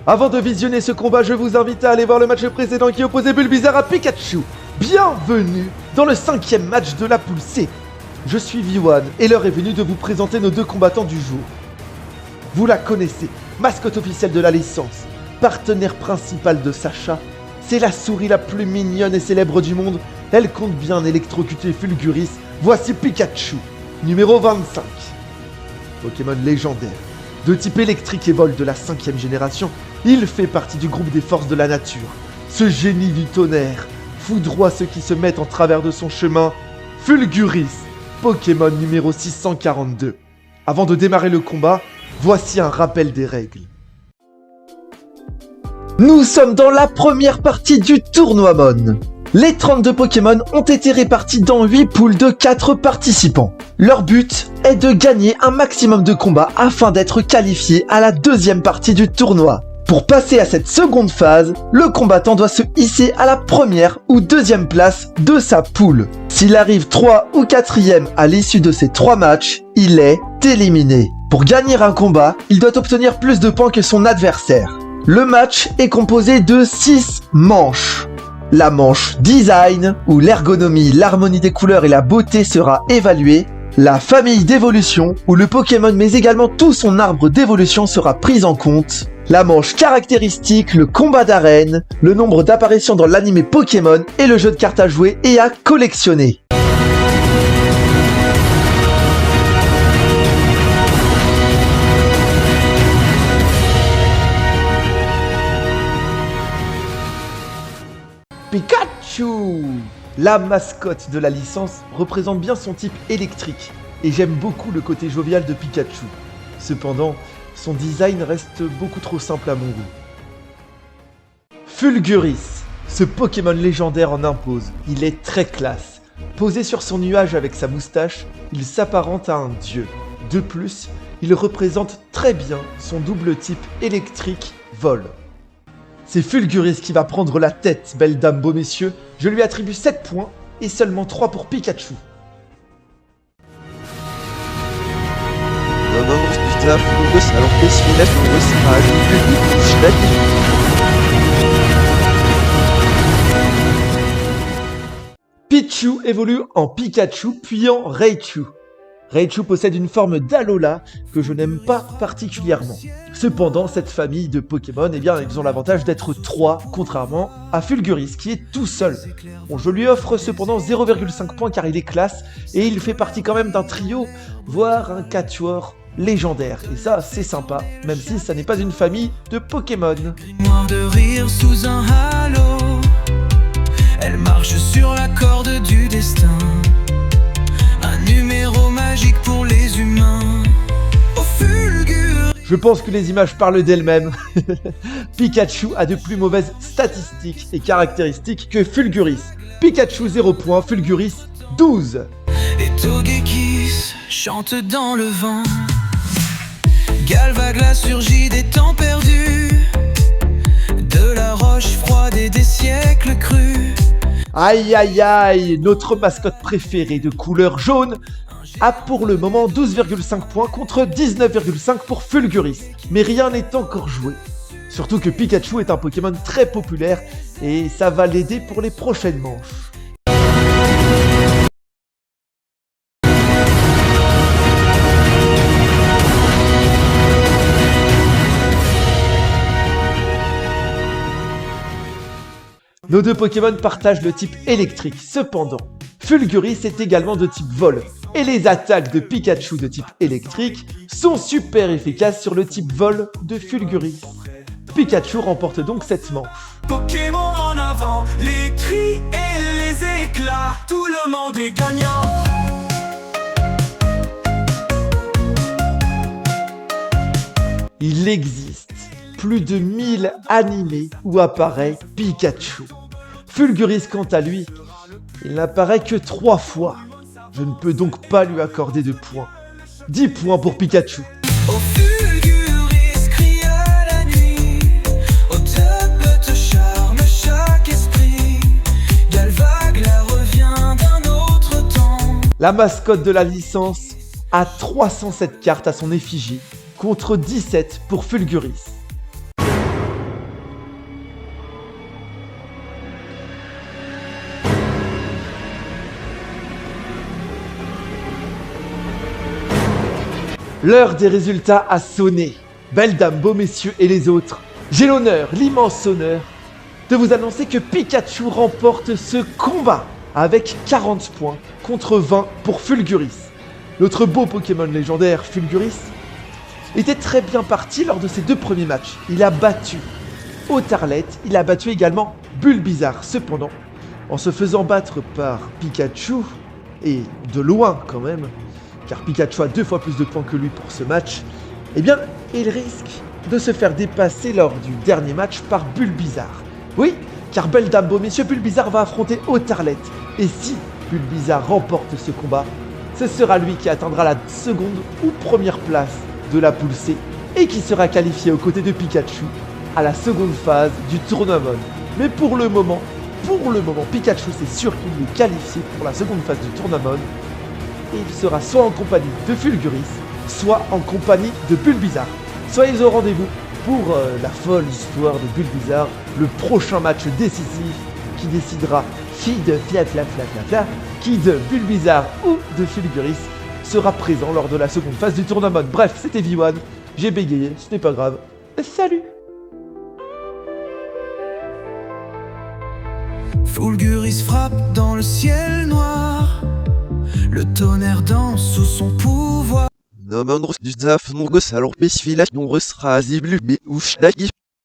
Avant de visionner ce combat, je vous invite à aller voir le match précédent qui opposait Bulbizarre à Pikachu. Bienvenue dans le 5e match de la poule C. Je suis V1 et l'heure est venue de vous présenter nos deux combattants du jour. Vous la connaissez, mascotte officielle de la licence, partenaire principal de Sacha. C'est la souris la plus mignonne et célèbre du monde. Elle compte bien électrocuter Fulguris. Voici Pikachu, numéro 25. Pokémon légendaire, de type électrique et vol de la 5e génération, il fait partie du groupe des forces de la nature. Ce génie du tonnerre foudroie ceux qui se mettent en travers de son chemin. Fulguris, Pokémon numéro 642. Avant de démarrer le combat, voici un rappel des règles. Nous sommes dans la première partie du tournoi Mon. Les 32 Pokémon ont été répartis dans 8 poules de 4 participants. Leur but est de gagner un maximum de combats afin d'être qualifiés à la deuxième partie du tournoi. Pour passer à cette seconde phase, le combattant doit se hisser à la première ou deuxième place de sa poule. S'il arrive 3 ou 4e à l'issue de ces 3 matchs, il est éliminé. Pour gagner un combat, il doit obtenir plus de points que son adversaire. Le match est composé de 6 manches. La manche design, où l'ergonomie, l'harmonie des couleurs et la beauté sera évaluée. La famille d'évolution, où le Pokémon mais également tout son arbre d'évolution sera pris en compte. La manche caractéristique, le combat d'arène, le nombre d'apparitions dans l'anime Pokémon et le jeu de cartes à jouer et à collectionner. Pikachu! La mascotte de la licence représente bien son type électrique et j'aime beaucoup le côté jovial de Pikachu. Cependant, son design reste beaucoup trop simple à mon goût. Fulguris, ce Pokémon légendaire en impose. Il est très classe. Posé sur son nuage avec sa moustache, il s'apparente à un dieu. De plus, il représente très bien son double type électrique vol. C'est Fulguris qui va prendre la tête, belle dame, beau messieurs. Je lui attribue 7 points et seulement 3 pour Pikachu. Pichu évolue en Pikachu puis en Raichu. Raichu possède une forme d'Alola que je n'aime pas particulièrement. Cependant, cette famille de Pokémon, ils ont l'avantage d'être 3, contrairement à Fulguris, qui est tout seul. Bon, je lui offre cependant 0,5 points car il est classe, et il fait partie quand même d'un trio, voire un quatuor légendaire. Et ça, c'est sympa, même si ça n'est pas une famille de Pokémon. De rire sous un halo, elle marche sur la corde du destin. Un numéro magique pour les humains. Oh Fulgur. Je pense que les images parlent d'elles-mêmes. Pikachu a de plus mauvaises statistiques et caractéristiques que Fulguris. Pikachu 0 points, Fulguris 12. Et Togekiss chante dans le vent. Galvagla surgit des temps perdus, de la roche froide et des siècles crus. Aïe aïe aïe, notre mascotte préférée de couleur jaune a pour le moment 12,5 points contre 19,5 pour Fulguris. Mais rien n'est encore joué. Surtout que Pikachu est un Pokémon très populaire et ça va l'aider pour les prochaines manches. Nos deux Pokémon partagent le type électrique, cependant, Fulguris est également de type vol, et les attaques de Pikachu de type électrique sont super efficaces sur le type vol de Fulguris. Pikachu remporte donc cette manche. Pokémon en avant, les cris et les éclats, tout le monde est gagnant. Il existe plus de 1000 animés où apparaît Pikachu. Fulguris, quant à lui, il n'apparaît que 3 fois. Je ne peux donc pas lui accorder de points. 10 points pour Pikachu. Oh Fulguris, crie à la nuit, au top te charme chaque esprit. Galvagla revient d'un autre temps. La mascotte de la licence a 307 cartes à son effigie, contre 17 pour Fulguris. L'heure des résultats a sonné. Belles dames, beaux messieurs et les autres, j'ai l'honneur, l'immense honneur, de vous annoncer que Pikachu remporte ce combat avec 40 points contre 20 pour Fulguris. Notre beau Pokémon légendaire Fulguris était très bien parti lors de ses 2 premiers matchs. Il a battu Otarlet, il a battu également Bulbizarre. Cependant, en se faisant battre par Pikachu, et de loin quand même, car Pikachu a 2 fois plus de points que lui pour ce match, eh bien, il risque de se faire dépasser lors du dernier match par Bulbizarre. Oui, car belle dame, beau messieurs, Bulbizarre va affronter Otarlet. Et si Bulbizarre remporte ce combat, ce sera lui qui atteindra la seconde ou première place de la poule C et qui sera qualifié aux côtés de Pikachu à la seconde phase du tournoi Mon. Mais pour le moment, Pikachu c'est sûr qu'il est qualifié pour la seconde phase du tournoi Mon et il sera soit en compagnie de Fulguris, soit en compagnie de Bulbizarre. Soyez au rendez-vous pour la folle histoire de Bulbizarre, le prochain match décisif qui décidera qui de qui de Bulbizarre ou de Fulguris sera présent lors de la seconde phase du tournoi Mon. Bref, c'était V1, j'ai bégayé, ce n'est pas grave. Salut! Fulguris frappe dans le ciel noir, le tonnerre danse sous son pouvoir. Nomandros du Zaf Mongos alors Pesfilas Nombreux Raziblu Be Ouf